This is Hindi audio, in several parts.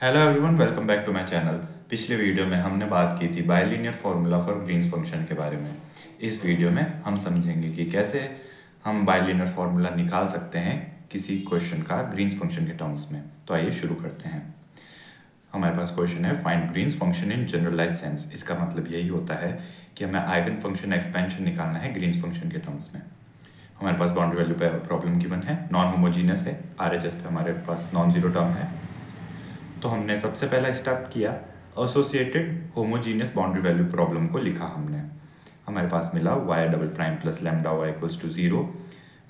Hello everyone, welcome back to my channel. पिछले वीडियो में हमने बात की थी bilinear formula for Green's function के बारे में। इस वीडियो में हम समझेंगे कि कैसे हम बाइलिनियर फार्मूला निकाल सकते हैं किसी क्वेश्चन का ग्रीन्स फंक्शन के टर्म्स में। तो आइए शुरू करते हैं। हमारे पास क्वेश्चन है find Green's function in generalise sense. इसका मतलब यही होता है कि हमें आइगन फंक्शन एक्सपेंशन निकालना है ग्रीन्स फंक्शन के टर्म्स में। हमारे पास बाउंड्री वैल्यू पे प्रॉब्लम गिवन है, नॉन होमोजीनियस है, RHS पे हमारे पास नॉन जीरो टर्म है। तो हमने सबसे पहला स्टेप किया, associated homogeneous boundary value problem को लिखा हमने। हमारे पास मिला y double prime plus lambda y equals to 0।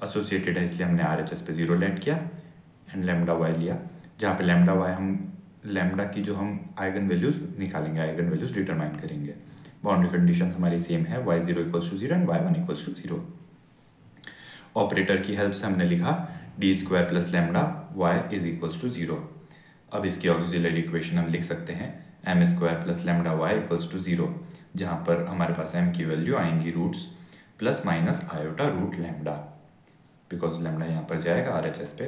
Associated है इसलिए हमने RHS पे 0 लेट किया एंड लैम्डा y लिया, जहाँ पे लैम्डा y हम लैम्डा की जो हम आइगन वैल्यूज निकालेंगे, आइगन वैल्यूज डिटरमाइन करेंगे। बाउंड्री कंडीशन हमारी सेम है, y0 equals to 0 and y1 equals to 0। Operator की हेल्प से हमने लिखा D square plus lambda y is equals to 0। अब इसकी ऑक्सिलरी इक्वेशन हम लिख सकते हैं M square plus lambda Y equals to 0, जहाँ पर हमारे पास m की वैल्यू आएंगी roots plus minus iota root lambda, because lambda यहाँ पर जाएगा RHS पे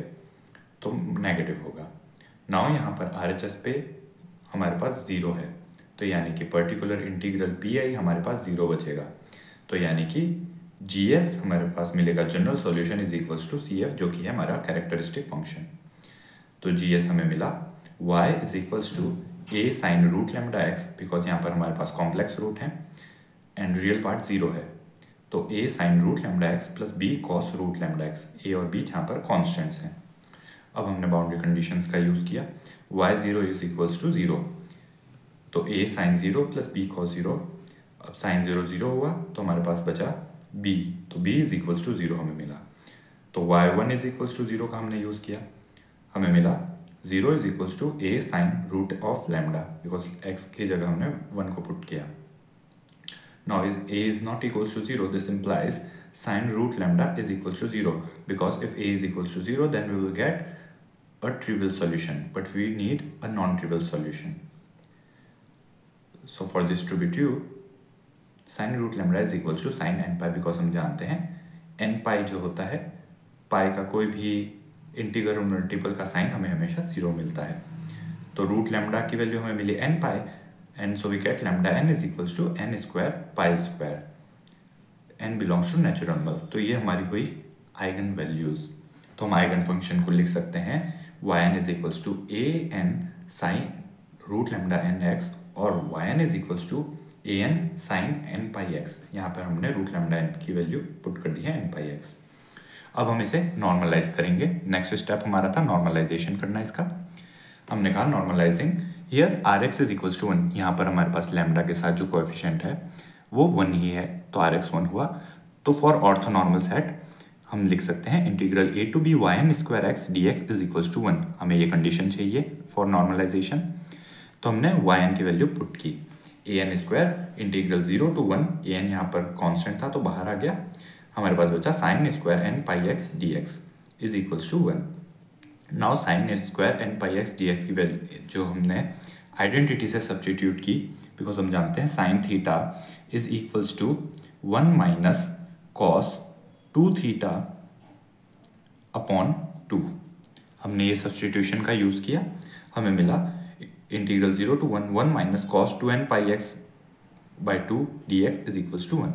तो नेगेटिव होगा। नाउ यहाँ पर RHS पे हमारे पास 0 है, तो यानी कि पर्टिकुलर इंटीग्रल PI हमारे पास 0 बचेगा। तो यानी कि GS हमारे पास मिलेगा general solution is equals to CF, जो कि है हमारा कैरेक्टरिस्टिक फंक्शन। तो GS हमें मिला y is equals to a sine root lambda x, because यहाँ पर हमारे पास कॉम्प्लेक्स रूट है एंड रियल पार्ट 0 है। तो a sine root lambda x plus b cos root lambda x, a और b जहाँ पर कॉन्स्टेंट्स हैं। अब हमने बाउंड्री कंडीशंस का यूज़ किया, y0 इज इक्वल्स टू 0, तो a sine 0 plus b cos 0। अब साइन 0 0 हुआ तो हमारे पास बचा b, तो b इज इक्वल्स टू 0 हमें मिला। तो y1 इज इक्वल्स टू 0 का हमने यूज़ किया, हमें मिला 0 is equals to a sine root of lambda, because x की जगह हमने 1 को पुट किया। Now a is not equals to 0, this implies sine root lambda is equals to 0, because if a is equals to 0 then we will get a trivial solution, but we need a non-trivial solution. So for this to be true, sine root lambda is equals to sine n pi, because हम जानते हैं n पाई जो होता है, पाई का कोई भी इंटीग्रल मल्टीपल का साइन हमें हमेशा 0 मिलता है। तो रूट लैम्डा की वैल्यू हमें मिली n pi and so we get lambda n is equals to n square pi square, n belongs to natural number. तो ये हमारी हुई आइगन वैल्यूज। तो हम आइगन फंक्शन को लिख सकते हैं yn is equals to an sine root lambda nx और yn is equals to an sine n pi x। यहाँ पर हमने रूट लैम्डा n की वैल्यू पुट कर दी है n पाई x। अब हम इसे नॉर्मलाइज करेंगे। नेक्स्ट स्टेप हमारा था नॉर्मलाइजेशन करना इसका। हमने कहा normalising here Rx is equals to 1, यहाँ पर हमारे पास लैम्डा के साथ जो कोएफिशिएंट है वो 1 ही है, तो Rx 1 हुआ। तो फॉर ऑर्थोनॉर्मल सेट हम लिख सकते हैं integral a to B yn square x dx is equals to 1। हमें ये कंडीशन चाहिए फॉर नॉर्मलाइजेशन, तो हमने yn की वैल्यू पुट की, an square integral 0 to 1, an यहाँ पर कॉन्स्टेंट था तो बाहर आ गया, हमारे पास बचा sine square n pi x dx is equals to 1। Now sine square n pi x dx की वैल्यू जो हमने आइडेंटिटी से सब्स्टिट्यूट की, बिकॉज हम जानते हैं sine theta is equals to 1 minus cos 2 theta upon 2। हमने ये सब्स्टिट्यूशन का यूज़ किया, हमें मिला integral 0 to 1 minus cos 2n pi x by 2 dx is equals to 1।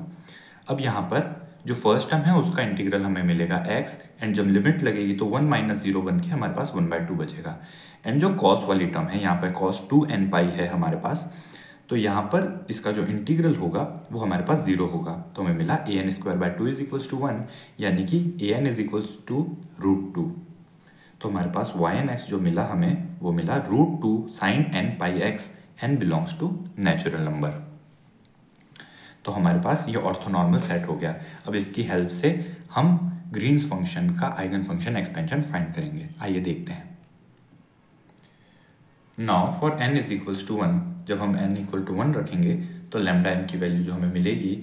अब यहाँ पर जो फर्स्ट टर्म है उसका इंटीग्रल हमें मिलेगा x, एंड जब लिमिट लगेगी तो 1 माइनस 0 बन के हमारे पास 1/2 बचेगा। एंड जो कॉस वाली टर्म है यहाँ पर कॉस 2n पाई है हमारे पास, तो यहाँ पर इसका जो इंटीग्रल होगा वो हमारे पास 0 होगा। तो हमें मिला an square by 2 is equals to 1, यानी कि an is equals to root 2। तो हमारे पास yn(x) जो मिला हमें वो मिला root 2 sine n pi x, n belongs to natural number. तो हमारे पास ये ऑर्थोनॉर्मल सेट हो गया। अब इसकी हेल्प से हम ग्रीन्स फंक्शन का आइगन फंक्शन एक्सपेंशन फाइंड करेंगे। आइए देखते हैं। Now for n is equals to 1, जब हम n इक्वल टू 1 रखेंगे तो लैम्डा n की वैल्यू जो हमें मिलेगी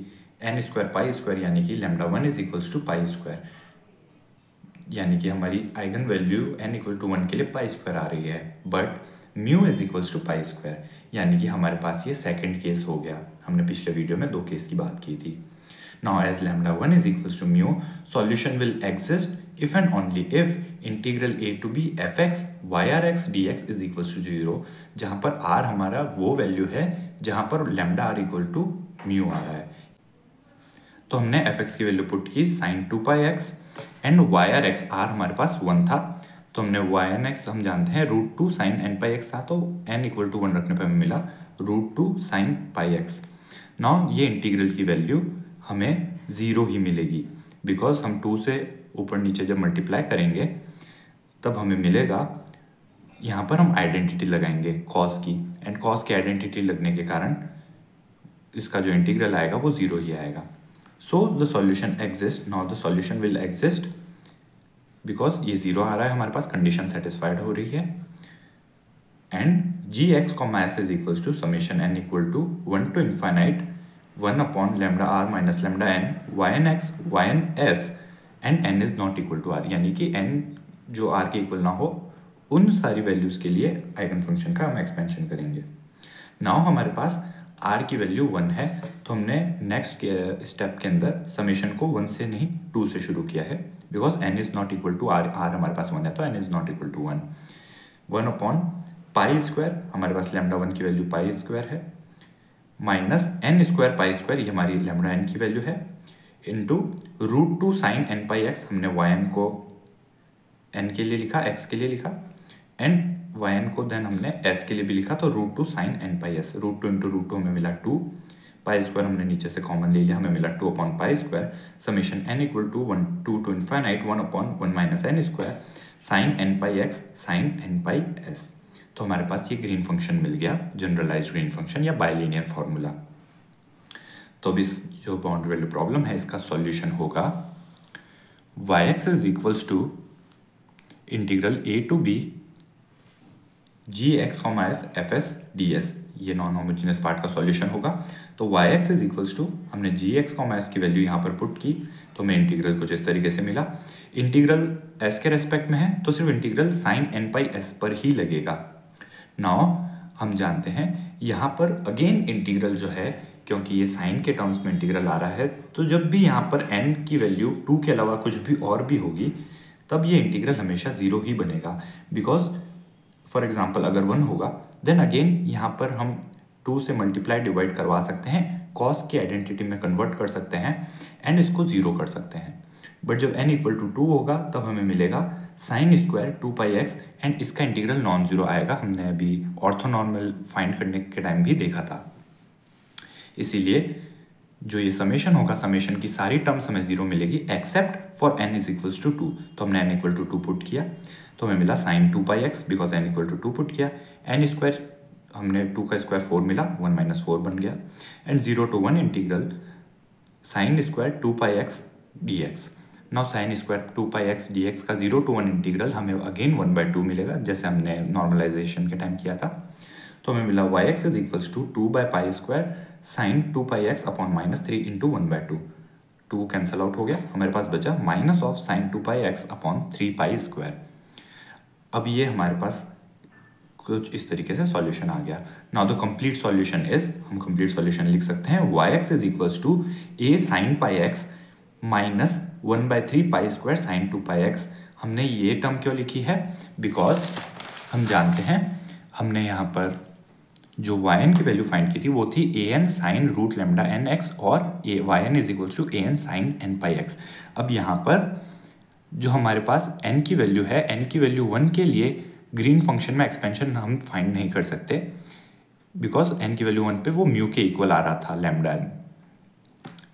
n स्क्वायर पाई स्क्वायर, यानी कि lambda 1 is equals to pi square, यानी कि हमारी eigen value n equal to 1 के लिए पाई स्क्वायर आ रही है, but mu is equals to pi square, यानी कि हमारे पास ये सेकंड केस हो गया। हमने पिछले वीडियो में 2 केस की बात की थी। Now as lambda 1 is equals to mu, solution will exist if and only if integral a to b fx yrx dx is equals to 0, जहाँ पर r हमारा वो वैल्यू है जहाँ पर lambda r equal to mu आ रहा है। तो हमने fx की वैल्यू पुट की sin 2πx and yrx r हमारे पास 1 था, तो हमने ynx हम जानते हैं √2 sin nπx था, तो n इक्वल टू 1 रखने पर हमें मिला √2 sin πx। नाउ ये इंटीग्रल की वैल्यू हमें 0 ही मिलेगी, बिकॉज हम 2 से ऊपर नीचे जब मल्टीप्लाई करेंगे तब हमें मिलेगा, यहाँ पर हम आइडेंटिटी लगाएंगे कॉस की, एंड कॉस की आइडेंटिटी लगने के कारण इसका जो इंटीग्रल आएगा वो 0 ही आएगा। So the solution exist, now the solution will exist because ये 0 आ रहा है, हमारे पास कंडीशन सेटिस्फाइड हो रही है। And g x comma s is equals to summation n equal to 1 to infinite 1 upon lambda r minus lambda n yn x yn s and n is not equal to r, यानी कि n जो r के इक्वल ना हो उन सारी वैल्यूज के लिए आइगन फंक्शन का हम एक्सपेंशन करेंगे। नाउ हमारे पास r की वैल्यू 1 है, तो हमने नेक्स्ट स्टेप के अंदर समेशन को 1 से नहीं 2 से शुरू किया है, because n is not equal to r हमारे पास 1 है, तो n is not equal to 1 upon pi square, हमारे पास लैम्डा 1 की वैल्यू पाई स्क्वायर है, minus n square pi square, ये हमारी लैम्डा n की वैल्यू है, इंटू √2 sin nπx, हमने yn को n के लिए लिखा, x के लिए लिखा, एंड yn को देन हमने s के लिए भी लिखा, तो √2 sin nπs, √2 इंटू √2 हमें मिला 2, पाई स्क्वायर हमने नीचे से कॉमन ले लिया, हमें मिला 2 upon pi square, summation n equal to 2 to infinite 1 upon 1 minus n square sin nπx sin nπs। तो हमारे पास ये ग्रीन फंक्शन मिल गया, जनरलाइज्ड ग्रीन फंक्शन या बाइलिनियर फॉर्मूला। तो अब इस जो बाउंड्री वैल्यू प्रॉब्लम है इसका सॉल्यूशन होगा yx is equals to integral a to b gx, s fs ds, ये नॉन होमोजेनियस पार्ट का सॉल्यूशन होगा। तो yx इज इक्वल्स टू, हमने gx, s की वैल्यू यहाँ पर पुट की, तो हमें इंटीग्रल कुछ इस तरीके से मिला। इंटीग्रल s के रेस्पेक्ट में है तो सिर्फ इंटीग्रल sin nπs पर ही लगेगा। नाउ हम जानते हैं यहाँ पर अगेन इंटीग्रल जो है, क्योंकि ये साइन के टर्म्स में इंटीग्रल आ रहा है, तो जब भी यहाँ पर n की वैल्यू 2 के अलावा कुछ भी और भी होगी तब ये इंटीग्रल हमेशा 0 ही बनेगा, बिकॉज फॉर एग्जांपल अगर 1 होगा देन अगेन यहाँ पर हम 2 से मल्टीप्लाई डिवाइड करवा सकते हैं, कॉस की आइडेंटिटी में कन्वर्ट कर सकते हैं एंड इसको 0 कर सकते हैं। बट जब n इक्वल टू 2 होगा तब हमें मिलेगा साइन स्क्वायर 2πx एंड इसका इंटीग्रल नॉन जीरो आएगा, हमने अभी ऑर्थोनॉर्मल फाइंड करने के टाइम भी देखा था। इसीलिए जो ये समेशन होगा, समेशन की सारी टर्म्स हमें 0 मिलेगी except for n is equals to 2। तो हमने n इक्वल टू 2 पुट किया तो हमें मिला sine 2πx, because n equal to 2 put किया, n स्क्वायर हमने 2 का स्क्वायर 4 मिला, 1 माइनस 4 बन गया, and 0 to 1 integral sine square 2πx dx। Now sine square 2πx dx का 0 to 1 इंटीग्रल हमें अगेन 1/2 मिलेगा, जैसे हमने नॉर्मलाइजेशन के टाइम किया था। तो हमें मिला yx is equals to 2 by pi square sine 2πx upon -3 into 1/2, 2 cancel out हो गया, हमारे पास बचा minus of sine 2πx upon 3π square. अब ये हमारे पास कुछ इस तरीके से सॉल्यूशन आ गया। Now the complete solution is, हम कंप्लीट सॉल्यूशन लिख सकते हैं yx is equals to a sine πx minus 1/3 pi square sine 2πx। हमने ये टर्म क्यों लिखी है, बिकॉज हम जानते हैं हमने यहाँ पर जो yn की वैल्यू फाइंड की थी वो थी an sine root lambda nx और yn is equals to an sine nπx। अब यहाँ पर जो हमारे पास n की वैल्यू है, n की वैल्यू 1 के लिए ग्रीन फंक्शन में एक्सपेंशन हम फाइंड नहीं कर सकते, बिकॉज n की वैल्यू 1 पे वो म्यू के इक्वल आ रहा था लैम्डा n।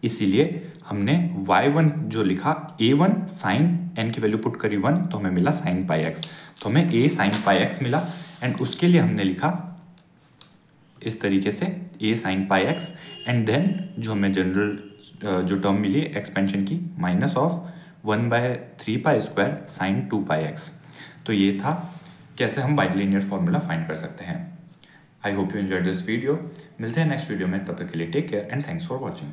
इसीलिए हमने y1 जो लिखा a1 साइन n की वैल्यू पुट करी 1 तो हमें मिला साइन πx, तो हमें a साइन πx मिला, एंड उसके लिए हमने लिखा इस तरीके से a sine πx, and then जो हमें जनरल जो टर्म मिली एक्सपेंशन की minus of 1/3 pi square sine 2πx। तो ये था कैसे हम बाइलिनियर फॉर्मूला फाइंड कर सकते हैं। I hope you enjoyed this video. मिलते हैं नेक्स्ट वीडियो में, तब तक के लिए take care and thanks for watching.